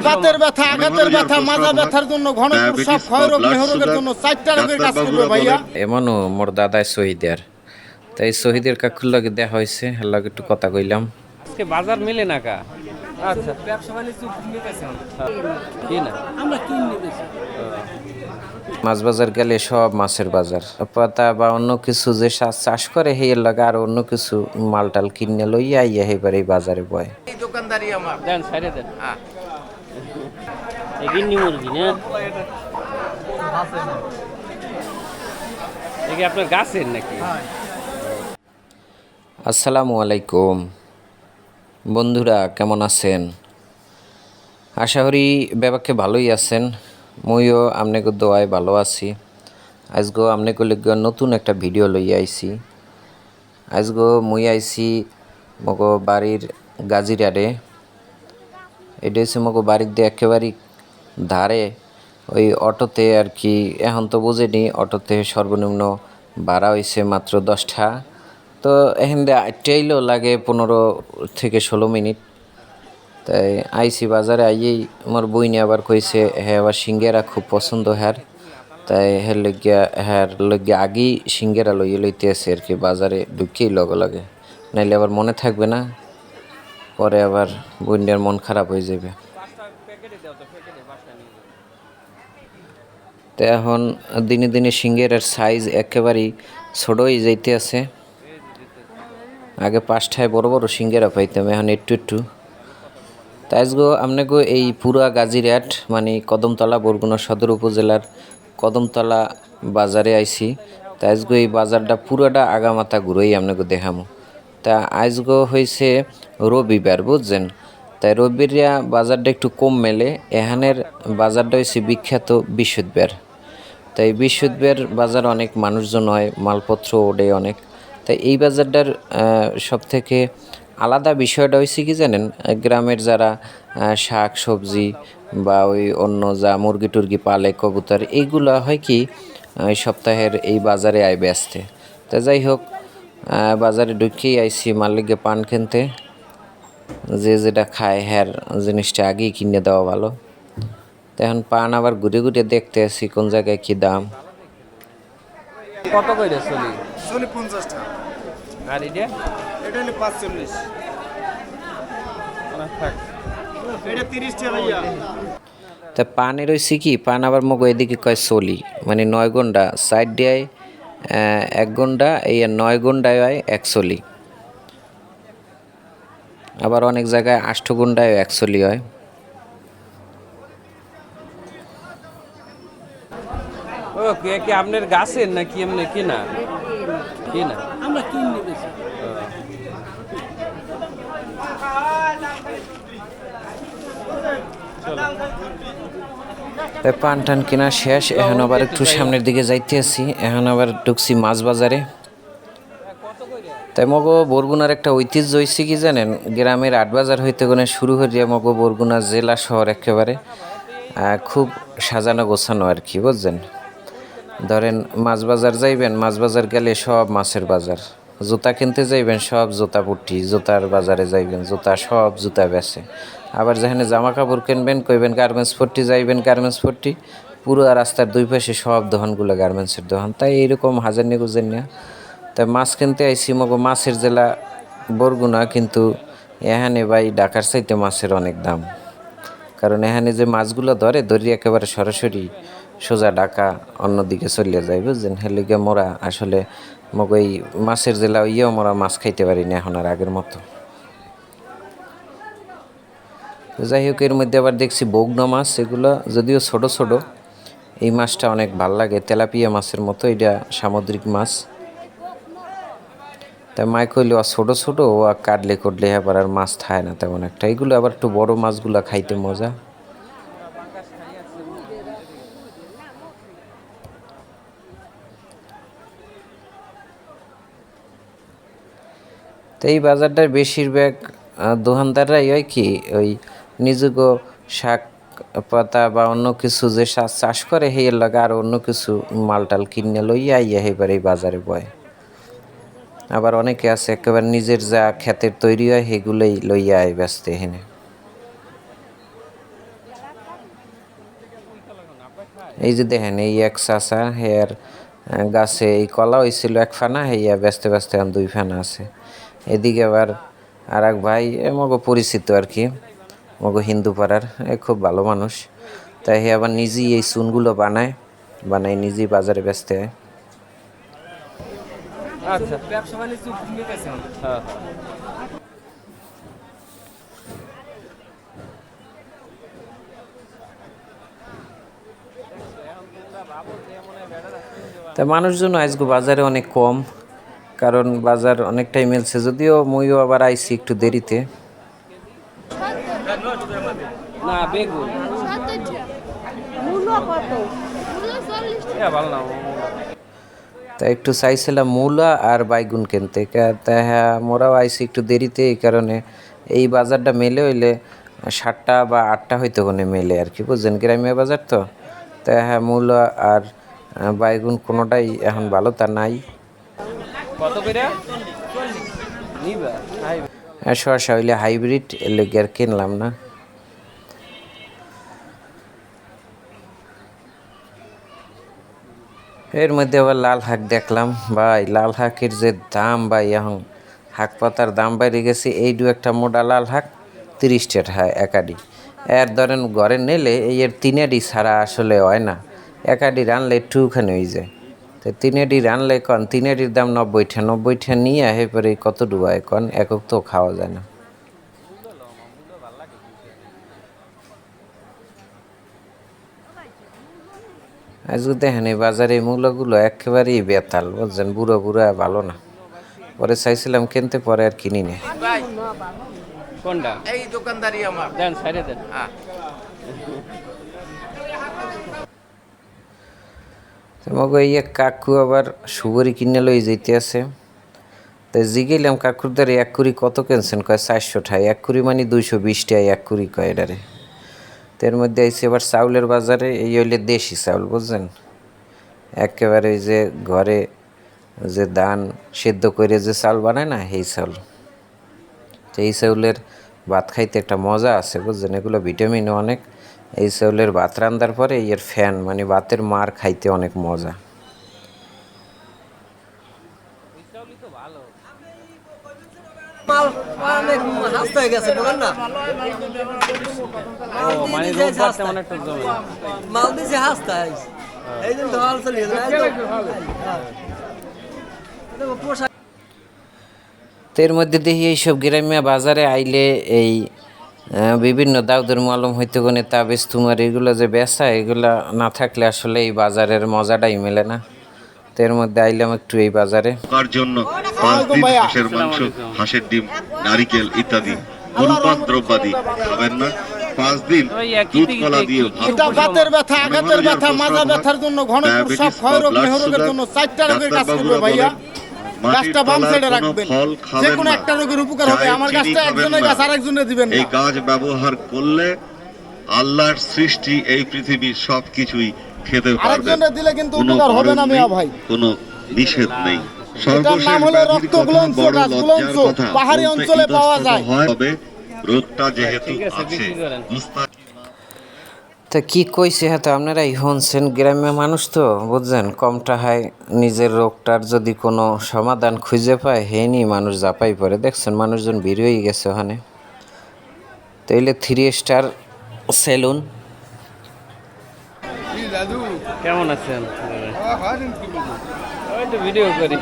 বাতের ব্যথা, আঘাতের ব্যথা, মাজা ব্যথার জন্য, ঘনপুর সব ক্ষয়রোগ, মেহরোগের জন্য 4টা রোগের কাজ করবে ভাইয়া। এমনও মোর দাদায় শহীদের, তাই শহীদের কাকুর লগে দেখা হয়েছে, এর লগে একটু কথা কইলাম। আজকে বাজার মিলে না কা? আচ্ছা, ব্যবসা বাণিজ্য কি না আমরা কিনে বেশি। মাছ বাজার গেলে সব মাছের বাজার, পাতা বা অন্য কিছু যে চাষ করে সেই লাগে আর অন্য কিছু মালটাল কিনে লইয়া আইয়া এবার এই বাজারে বয়। এই দোকানদারি আমার দেন সাইডে দেন। এই গিন্নি মুরগি না এই আপনার গাছের নাকি? আসসালামু আলাইকুম বন্ধুরা, কেমন আছেন? আশা করি ব্যাপারকে ভালোই আছেন। মইও আপনাকে দোয়ায় ভালো আছি। আজগো আপনাকে লিগে নতুন একটা ভিডিও লইয়া আইছি। আজগো মুই আইছি মগো বাড়ির গাজিরারে। এটা হচ্ছে মগো বাড়ির দিয়ে একেবারেই ধারে, ওই অটোতে আর কি। এখন তো বুঝেনি, অটোতে সর্বনিম্ন ভাড়া হয়েছে মাত্র 10 টাকা। তো এখান দিয়ে আইটেইলেও লাগে 15 থেকে 16 মিনিট। তাই আইসি বাজারে আইয়েই আমার বইনি আবার কইছে হ্যাঁ আবার সিঙ্গেরা খুব পছন্দ হ্যার, তাই হ্যার লগে আগেই সিঙ্গেরা লইতে আছে আর কি। বাজারে ঢুকেই লগে লগে, নাইলে আবার মনে থাকবে না, পরে আবার বইনের মন খারাপ হয়ে যাবে। তো এখন দিনে দিনে সিঙ্গেরার সাইজ একেবারেই ছোট হয়ে যাইতে আছে। আগে 5টায় বড় বড় সিঙ্গেরা পাইতাম, এখন একটু একটু। তাইজগো আপনাকে এই পুরা গাজিরহাট মানে কদমতলা, বরগুনা সদর উপজেলার কদমতলা বাজারে আইছি। তাইজগো এই বাজারটা পুরাটা আগামাথা ঘুরেই আপনাকে দেখামো। তা আজগো হয়েছে রবিবার, বুঝছেন? তাই রবিবারিয়া বাজারটা একটু কম মেলে। এখানের বাজারটা হয়েছে বিখ্যাত বৃহস্পতিবার। তাই বৃহস্পতিবার বাজার অনেক মানুষজন হয়, মালপত্র ওঠে অনেক। তাই এই বাজারটার সবথেকে আলাদা বিষয়টা হয়েছে কি জানেন? গ্রামের যারা শাক সবজি বা ওই অন্য যা মুরগি টুরগি পালে, কবুতর, এইগুলা হয় কি সপ্তাহের এই বাজারে আয় ব্যস্তে। তা যাই হোক, বাজারে ঢুকেই আইসি মালিককে পান কিনতে। যে যেটা খায় হ্যার জিনিসটা আগেই কিনে দেওয়া ভালো। তো এখন পান আবার ঘুরে ঘুরে দেখতে আসি কোন জায়গায় কি দাম। কত করে চলি? চলি 50 টাকা। আর এটা এটা হলো 45। এটা 30 টাকা ভাইয়া। তা পানে রয়েছে কি, পান আবার মগো এদিকে কয় চলি, মানে 9 ঘন্টা সাইড দিয়ে 1 ঘন্টা, এই 9 ঘন্টায় হয় 1 চলি। আবার অনেক জায়গায় 8 ঘন্টায় 1 চলি হয়। ও কে কি আপনার গাছের নাকি এমনি কিনা? কিনা আমরা কিনে বেশি। পান টান কেনা শেষ, এখন আবার একটু সামনের দিকে যাইতে আছি। এখন আবার ঢুকছি মাছ বাজারে। তাই মগো বরগুনার একটা ঐতিহ্য হয়েছে কি জানেন? গ্রামের 8 বাজার হইতে গনে শুরু হয়ে মগো বরগুনা জেলা শহর একেবারে খুব সাজানো গোছানো আর কি, বুঝছেন? ধরেন মাছ বাজার যাইবেন, মাছ বাজার গেলে সব মাছের বাজার। জুতা কিনতে যাইবেন, সব জুতা পুটি, জুতার বাজারে যাইবেন, জুতা সব জুতা বেচে। আবার যেখানে জামা কাপড় কিনবেন কইবেন গার্মেন্টস পট্টি, যাইবেন গার্মেন্টস পট্টি। পুরো রাস্তার দুই পাশে সব দোকানগুলো গার্মেন্টসের দোকান। তাই এইরকম হাজার নিয়ে গুজেন না। তাই মাছ কিনতে আইসি মগো মাছের জেলা বরগুনা, কিন্তু এখানে ভাই ঢাকার চাইতে মাছের অনেক দাম। কারণ এখানে যে মাছগুলো ধরি একেবারে সরাসরি সোজা ঢাকা অন্যদিকে চলিয়ে যায়, বুঝছেন? হেলিগে মোরা আসলে মগ এই মাছের জেলা ইয়েও মোরা মাছ খাইতে পারি না এখন আর আগের মতো। যাই হোক, এর মধ্যে আবার দেখছি বৌগ্না মাছ, এগুলো যদিও ছোট ছোট। এই মাছটা অনেক ভাল লাগে, তেলাপিয়া মাছের মতো, এটা সামুদ্রিক মাছ। তাই মাই কইলে ছোট ছোট ও কাটলে কটলে আবার আর মাছ খায় না তেমন একটা। এইগুলো আবার একটু বড় মাছগুলো খাইতে মজা। তো এই বাজারটার বেশিরভাগ দোকানদাররাই হয় কি ওই নিজেকে শাক পাতা বা অন্য কিছু যে চাষ করে সেই লাগে আর অন্য কিছু মালটাল কিনে লইয়া আইয়া এবার এই বাজারে বয়। আবার অনেকে আছে একেবারে নিজের যা ক্ষেতের তৈরি হয় সেগুলোই লইয়া আয় ব্যস্ত এখানে। এই যে দেখেন এই এক চাচা হেয়ার গাছে এই কলা হয়েছিল এক ফানা হেয়া ব্যস্তে ব্যস্তে এখন 2 ফানা আছে। এদিকে আবার আর এক ভাই মগো পরিচিত আর কি, মগো হিন্দু পাড়ার, খুব ভালো মানুষ। তাই হে আবার নিজেই এই চুনগুলো বানায় নিজেই বাজারে বেচতে হয়। আচ্ছা ব্যবসা বাণিজ্য ঠিক আছে। হ্যাঁ তা মানুষজন আজকে বাজারে অনেক কম, কারণ বাজার অনেকটাই মেলছে, যদিও মইও আবার আইছি একটু দেরিতে। না বেগুন মূল্য কত? মূল্য 40 টাকা। ভালো না তা একটু চাইছিলাম মূলা আর বাইগুন কিনতে, তা হ্যাঁ মোরাও আইছি একটু দেরিতে, এই কারণে এই বাজারটা মেলে হইলে 7টা বা 8টা হয়তো কোনে মেলে আর কি, বুঝছেন, গ্রাম্য বাজার তো। তা হ্যাঁ মূলা আর বাইগুন কোনোটাই এখন ভালো তা নাই। কত করে নিবা? শসা হইলে হাইব্রিড, এর লেগে আর কিনলাম না। এর মধ্যে আবার লাল শাক দেখলাম, ভাই লাল শাকের যে দাম ভাই, এখন শাক পাতার দাম বাইরে গেছে। এই একটা মোটা লাল শাক 30 টাকা একাডি। এর ধরেন ঘরে নিলে এই এর 3 আডি ছাড়া আসলে হয় না, একাডি রানলে একটুখানি হয়ে যায়। তো 3 আডি রানলে কন 3 আডির দাম 90 টাকা, 90 টাকা নিয়ে আহে পরে কত ডুবায় কন, একক তো খাওয়া যায় না। আজকে দেখেন এই বাজারে মূলাগুলো একেবারেই বেতাল, বুঝছেন, বুড়ো বুড়া ভালো না। পরে চাইছিলাম কিনতে, পরে আর কিনি না। কোনটা? এই দোকানদারি আমার দেন সাইডে দেন। মগো এই এক কাকু আবার সুবরি কিনে লই যেতে আছে। তাই জিগেলাম কাকুর দ্বারে 1 কুড়ি কত কিনছেন, কয় 400 টাকা। 1 কুড়ি মানে 220 টাকা 1 কুড়ি কয় এটারে। তো এর মধ্যে আইসি আবার চাউলের বাজারে, এই হইলে দেশি চাউল, বুঝছেন, একেবারে ওই যে ঘরে যে ধান সেদ্ধ করে যে চাউল বানায় না, সেই চাউল। তো এই চাউলের ভাত খাইতে একটা মজা আছে, বুঝছেন, এগুলো ভিটামিনও অনেক। এই চাউলের ভাত রান্নার পরে এর ফ্যান মানে ভাতের মার খাইতে অনেক মজা। মাল অনেক হাস্তা হয়ে গেছে, বলেন না? ও মানে রোববার তেমন একটা জমে না। মাল দিছে হাস্তা হয়েছে, এই জন্য ঢাল চলে গেছে। পোশাক তো এর মধ্যে দেখি এইসব গ্রাম্য বাজারে আইলে এই বিভিন্ন দাউদের মালুম হইতে কোনে তাবিজ তোমার এগুলো যে বেচা, এগুলা না থাকলে আসলে এই বাজারের মজাটাই মেলে না। তো এর মধ্যে আইলাম একটু এই বাজারে। তার জন্য 5 দিন হাঁসের মাংস, হাঁসের ডিম, নারিকেল ইত্যাদি ধূমপান দ্রব্যাদি খাবেন না। 5 দিন দুধ কলা দিয়ে এটা বাতের ব্যথা, আঘাতের ব্যথা, মাজা ব্যথার জন্য, ঘনপ্রস্রাব, ক্ষয়রোগ, মেহরোগের জন্য 4টা রোগের কাজ করবে ভাইয়া। গাছটা বাম সাইডে রাখবেন, যে কোনো একটা রোগের উপকার হবে। আমার গাছটা একজনের গাছ আরেকজনে দিবেন এই না। গাছ ব্যবহার করলে আল্লাহর সৃষ্টি এই পৃথিবীর সবকিছুই খেতে পারবে, আরেকজনে দিলে কিন্তু কোনো উপকার হবে না বারণ মিয়া নেই, ভাই। কোনো নিষেধ নেই। এটার নাম হলো রক্তগুলঞ্চ গাছ, গুলঞ্চ, পাহাড়ি অঞ্চলে পাওয়া যায়। তবে রোগটা যেহেতু ঠিক আছে, আছে, বিক্রি করেন। তা কি কইছে হ্যাঁ, তো আপনারাই শুনছেন, গ্রাম্য মানুষ তো বুঝছেন, কম টাকায় নিজের রোগটার যদি কোনো সমাধান খুঁজে পায়, হে নি মানুষ জাপাই পড়ে। দেখছেন মানুষজন ভিড় হয়ে গেছে ওখানে। তো এলে 3 স্টার সেলুন। কেমন আছেন? ওই তো ভিডিও করি।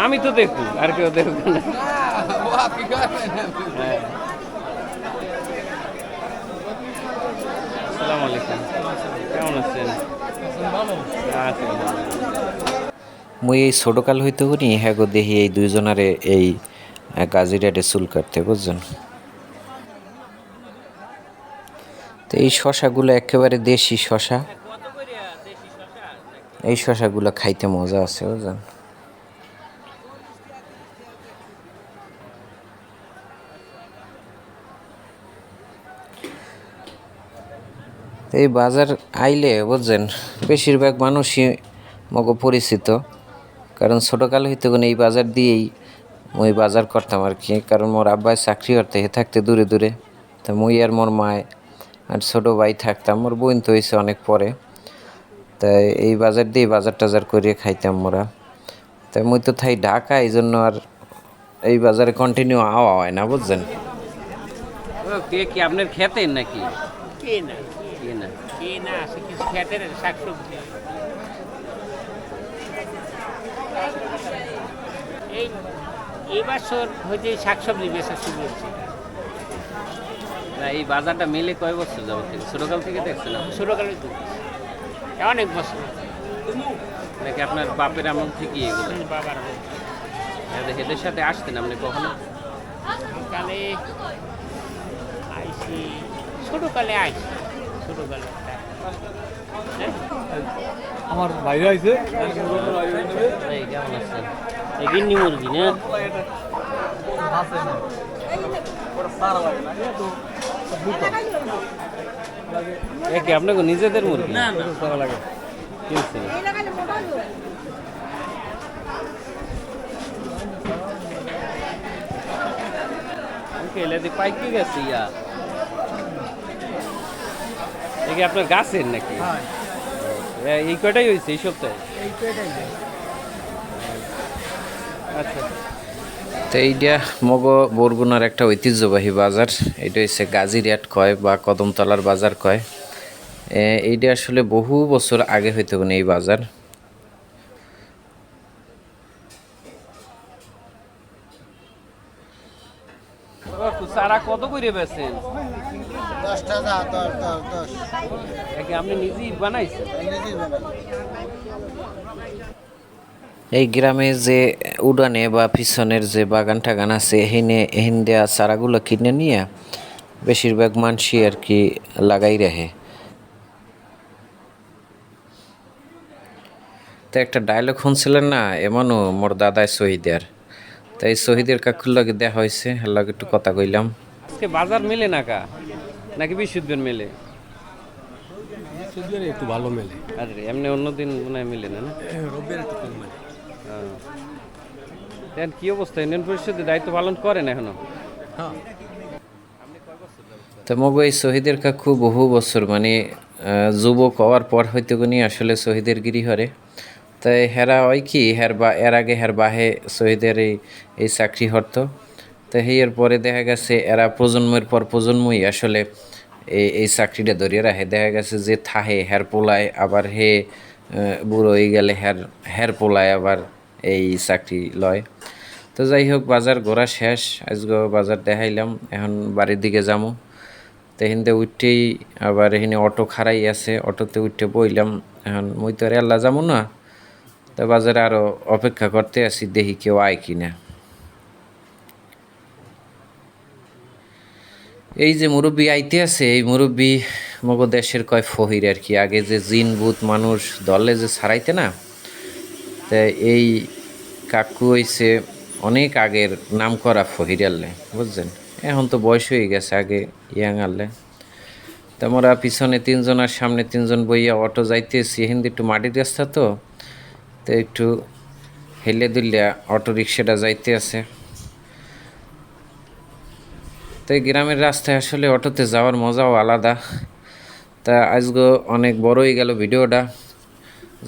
আমি তো দেখুক, আর কেউ দেখুক না। হ্যাঁ। আসসালামু আলাইকুম, কেমন আছেন? আচ্ছা মুই এই ছোটকাল হইতে করি হ্যাঁ গো দেখি এই দুইজনারে এই গাজিরাটে চুল কাটতে, বুঝছেন। তো এই শশাগুলো একেবারে দেশি শশা, এই শশাগুলো খাইতে মজা আছে, বুঝছেন। এই বাজার আইলে বুঝছেন বেশিরভাগ মানুষই মগো পরিচিত, কারণ ছোটোকাল হইতে কোনো এই বাজার দিয়েই মুই বাজার করতাম আর কি, কারণ মোর আব্বাই চাকরি করতে হে থাকতে দূরে দূরে। তা মুই আর মোর মায় আর ছোটো ভাই থাকতাম, মোর বোন তো হয়েছে অনেক পরে। তাই এই বাজার দিয়ে বাজার টাজার করিয়ে খাইতাম মোরা। তাই মুই তো থাই ঢাকা, এই জন্য আর এই বাজারে কন্টিনিউ আওয়া হয় না, বুঝছেন। কি আপনার খেতেন নাকি? কে না কি না কে না আছে কিছু খেতের শাকসবজি এই বছর হয়তো শাকসবজি বেচা শুরু হচ্ছে। না, এই বাজারটা মেলে কয় বছর যাবত থেকে, ছোটকাল থেকে দেখছেন? ছোটকালে তো অনেক বছর নাকি আপনার বাপের আমল থেকে এগুলো? বাবার এদের সাথে আসতেন আপনি কখনো? কালে আইসি, ছোটকালে আইসি, ছোটকালে আমার বাইরে আইছে এই কেমন আছেন? গিন্নি মুরগি না কি আপনাকে নিজেদের মুরগি না না কিনছেন? এলাদি পাইকে গেছে ইয়া। এই কি আপনার গাছের নাকি? এই কয়টাই হয়েছে এই সপ্তাহে? আচ্ছা, তো এইটা মগ বরগুনার একটা ঐতিহ্যবাহী বাজার। এটা হচ্ছে গাজীরহাট কয় বা কদমতলার বাজার কয়। এইটা আসলে বহু বছর আগে হইতে কোন এই বাজার। সারা কত করে বেছেন? 10 টাকা 10 আপনি নিজেই বানাইছেন? এই গ্রামে যে উড়ানে বা পিছনের যে বাগান টাগান আছে, এহিন দেয়া চারাগুলো কিনে নিয়ে বেশিরভাগ মানুষই আর কি লাগাই রাখে। তো একটা ডায়লগ শুনছিলেন না, এমনও মোর দাদায় শহীদের। তাই শহীদের কাকুর লগে দেখা হয়েছে, এর লগে একটু কথা কইলাম। আজকে বাজার মেলে না কা নাকি বিশুদ্ধের মেলে? একটু ভালো মেলে, আর এমনি অন্যদিন মনে হয় মেলে না, না? রবিবার একটু কম মেলে। দেন কি অবস্থা, ইউনিয়ন পরিষদের দায়িত্ব পালন করেন এখনো? হ্যাঁ, তো মগ এই শহীদের কাকু বহু বছর মানে যুবক হওয়ার পর হইতে গুনি আসলে শহীদের গিরি হরে। তাই হেরা হয় কি এর আগে হের বাহে শহীদের এই চাকরি হতো। তো এর পরে দেখা গেছে এরা প্রজন্মের পর প্রজন্মই আসলে এই চাকরিটা ধরিয়ে রাখে। দেখা গেছে যে থাহে হের পোলায়, আবার বুড়ো হয়ে গেলে হের পোলায় আবার এই চাকরি লয়। তো যাই হোক, বাজার ঘোরা শেষ, আজকে বাজার দেখাইলাম, এখন বাড়ির দিকে যাবো। তো এখানতে উঠতেই আবার এখানে অটো খাড়াই আছে, অটোতে উঠতে বইলাম। এখন মুই তো আর এল্লা যাবো না, তো বাজারে আরও অপেক্ষা করতে আছি, দেখি কেউ আয় কিনা। এই যে মুরব্বী আইতে আছে, এই মুরব্বী মগ দেশের কয় ফহির আর কি। আগে যে জিন ভূত মানুষ দলে যে ছাড়াইতে না, তা এই কাকু হইছে অনেক আগের নাম করা ফহির আল্লে, বুঝছেন। এখন তো বয়স হয়ে গেছে, আগে ইয়াং আল্লে। তো আমরা পিছনে 3 জন আর সামনে 3 জন বইয়া অটো যাইতেছি। হিন্দি একটু মাটির রাস্তা তো একটু হেলে দুলিয়া অটো রিক্সাটা যাইতে আছে। তো এই গ্রামের রাস্তায় আসলে অটোতে যাওয়ার মজাও আলাদা। তা আজকে অনেক বড় হয়ে গেল ভিডিওটা।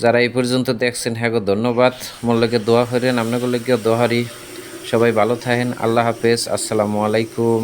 যারা এই পর্যন্ত দেখছেন, হ্যাঁ গো ধন্যবাদ। মোর লগে দোয়া করেন, আপনাদের লগে দোয়া হারি। সবাই ভালো থাকেন, আল্লাহ হাফেজ, আসসালামু আলাইকুম।